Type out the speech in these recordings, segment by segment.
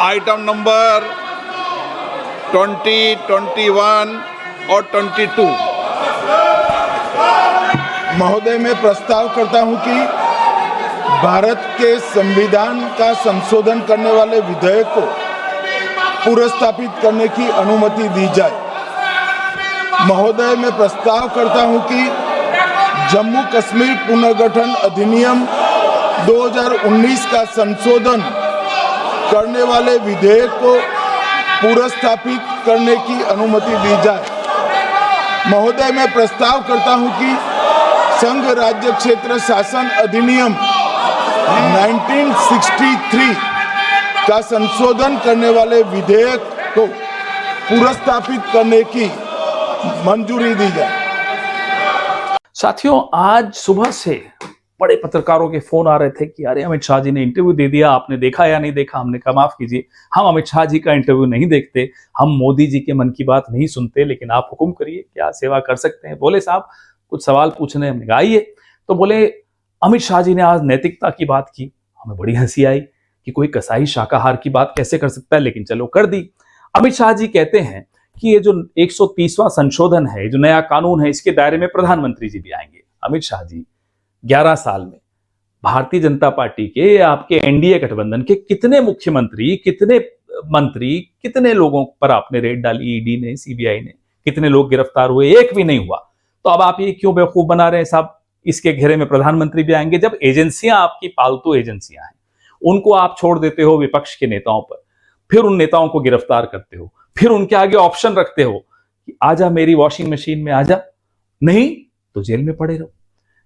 Item number 20, 21 और 22। महोदय, मैं प्रस्ताव करता हूं कि भारत के संविधान का संशोधन करने वाले विधेयक को पुनर्स्थापित करने की अनुमति दी जाए। महोदय, मैं प्रस्ताव करता हूं कि जम्मू कश्मीर पुनर्गठन अधिनियम 2019 का संशोधन करने वाले विधेयक को पुनर्स्थापित करने की अनुमति दी जाए। महोदय, मैं प्रस्ताव करता हूं कि संघ राज्य क्षेत्र शासन अधिनियम 1963 का संशोधन करने वाले विधेयक को पुनर्स्थापित करने की मंजूरी दी जाए। साथियों, आज सुबह से बड़े पत्रकारों के फोन आ रहे थे कि अरे अमित शाह जी ने इंटरव्यू दे दिया, आपने देखा या नहीं देखा। हमने कहा माफ कीजिए, हम अमित शाह जी का इंटरव्यू नहीं देखते, हम मोदी जी के मन की बात नहीं सुनते, लेकिन आप हुक्म करिए, क्या सेवा कर सकते हैं। बोले साहब कुछ सवाल पूछने, हमने कहा आइए। तो बोले अमित शाह जी ने आज नैतिकता की बात की। हमें बड़ी हंसी आई कि कोई कसाई शाकाहार की बात कैसे कर सकता है, लेकिन चलो कर दी। अमित शाह जी कहते हैं कि ये जो 130वां संशोधन है, जो नया कानून है, इसके दायरे में प्रधानमंत्री जी भी आएंगे। अमित शाह जी 11 साल में भारतीय जनता पार्टी के, आपके एनडीए गठबंधन के कितने मुख्यमंत्री, कितने मंत्री, कितने लोगों पर आपने रेड डाली, ईडी ने, सीबीआई ने, कितने लोग गिरफ्तार हुए, एक भी नहीं हुआ। तो अब आप ये क्यों बेवकूफ बना रहे हैं साहब, इसके घेरे में प्रधानमंत्री भी आएंगे। जब एजेंसियां आपकी पालतू एजेंसियां हैं, उनको आप छोड़ देते हो विपक्ष के नेताओं पर, फिर उन नेताओं को गिरफ्तार करते हो, फिर उनके आगे ऑप्शन रखते हो कि आजा मेरी वॉशिंग मशीन में आजा, नहीं तो जेल में पड़े रहो।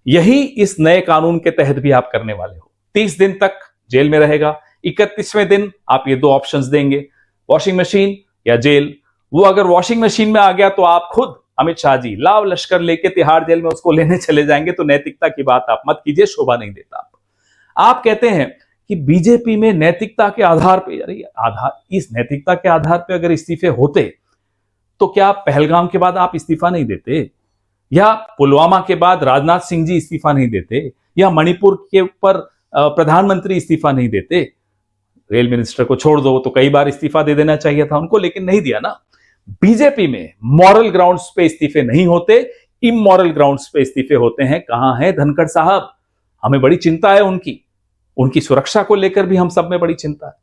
यही इस नए कानून के तहत भी आप करने वाले हो। 30 दिन तक जेल में रहेगा, 31वें दिन आप ये दो ऑप्शंस देंगे, वॉशिंग मशीन या जेल। वो अगर वॉशिंग मशीन में आ गया तो आप खुद अमित शाह जी लाव लश्कर लेके तिहाड़ जेल में उसको लेने चले जाएंगे। तो नैतिकता की बात आप मत कीजिए, शोभा नहीं देता। आप कहते हैं कि बीजेपी में नैतिकता के आधार पर, इस नैतिकता के आधार पर अगर इस्तीफे होते तो क्या पहलगाम के बाद आप इस्तीफा नहीं देते, या पुलवामा के बाद राजनाथ सिंह जी इस्तीफा नहीं देते, या मणिपुर के ऊपर प्रधानमंत्री इस्तीफा नहीं देते। रेल मिनिस्टर को छोड़ दो, तो कई बार इस्तीफा दे देना चाहिए था उनको, लेकिन नहीं दिया ना। बीजेपी में मॉरल ग्राउंड्स पे इस्तीफे नहीं होते, इमॉरल ग्राउंड्स पे इस्तीफे होते हैं। कहां है धनखड़ साहब? हमें बड़ी चिंता है उनकी सुरक्षा को लेकर भी हम सब में बड़ी चिंता है।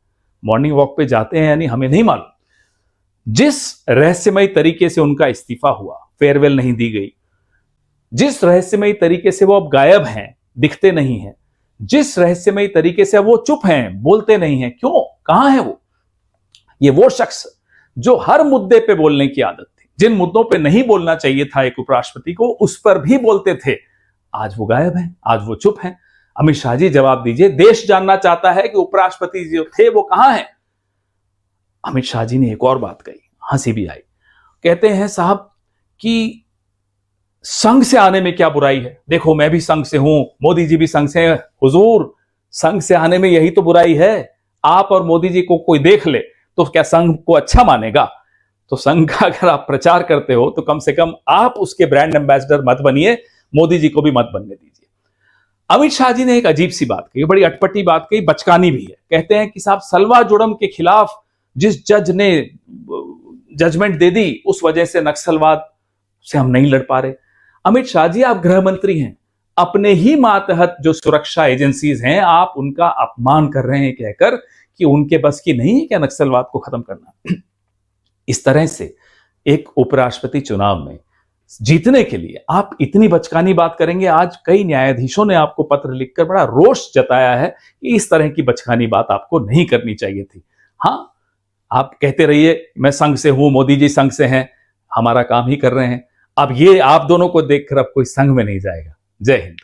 मॉर्निंग वॉक पे जाते हैं यानी हमें नहीं मालूम। जिस रहस्यमय तरीके से उनका इस्तीफा हुआ, फेयरवेल नहीं दी गई, जिस रहस्यमय तरीके से वो अब गायब हैं, दिखते नहीं हैं, जिस रहस्यमय तरीके से वो चुप हैं, बोलते नहीं हैं, क्यों, कहां है वो? ये वो शख्स जो हर मुद्दे पे बोलने की आदत थी, जिन मुद्दों पे नहीं बोलना चाहिए था एक उपराष्ट्रपति को, उस पर भी बोलते थे, आज वो गायब हैं, आज वो चुप हैं। अमित शाह जी जवाब दीजिए, देश जानना चाहता है कि उपराष्ट्रपति जो थे वो कहां हैं। अमित शाह जी ने एक और बात कही, हंसी भी आई। कहते हैं साहब कि संघ से आने में क्या बुराई है, देखो मैं भी संघ से हूं, मोदी जी भी संघ से हैं। हुजूर, संघ से आने में यही तो बुराई है। आप और मोदी जी को कोई देख ले तो क्या संघ को अच्छा मानेगा? तो संघ का अगर आप प्रचार करते हो तो कम से कम आप उसके ब्रांड एम्बेसडर मत बनिए, मोदी जी को भी मत बनने दीजिए। अमित शाह जी ने एक अजीब सी बात कही, बड़ी अटपटी बात कही, बचकानी भी है। कहते हैं कि साहब सलवा जुड़म के खिलाफ जिस जज ने जजमेंट दे दी, उस वजह से नक्सलवाद से हम नहीं लड़ पा रहे। अमित शाह जी, आप गृह मंत्री हैं, अपने ही मातहत जो सुरक्षा एजेंसीज हैं, आप उनका अपमान कर रहे हैं कहकर कि उनके बस की नहीं है क्या नक्सलवाद को खत्म करना। इस तरह से एक उपराष्ट्रपति चुनाव में जीतने के लिए आप इतनी बचकानी बात करेंगे। आज कई न्यायाधीशों ने आपको पत्र लिखकर बड़ा रोष जताया है कि इस तरह की बचकानी बात आपको नहीं करनी चाहिए थी। हाँ, आप कहते रहिए मैं संघ से हूं, मोदी जी संघ से हैं, हमारा काम ही कर रहे हैं। अब ये आप दोनों को देखकर अब कोई संघ में नहीं जाएगा। जय हिंद।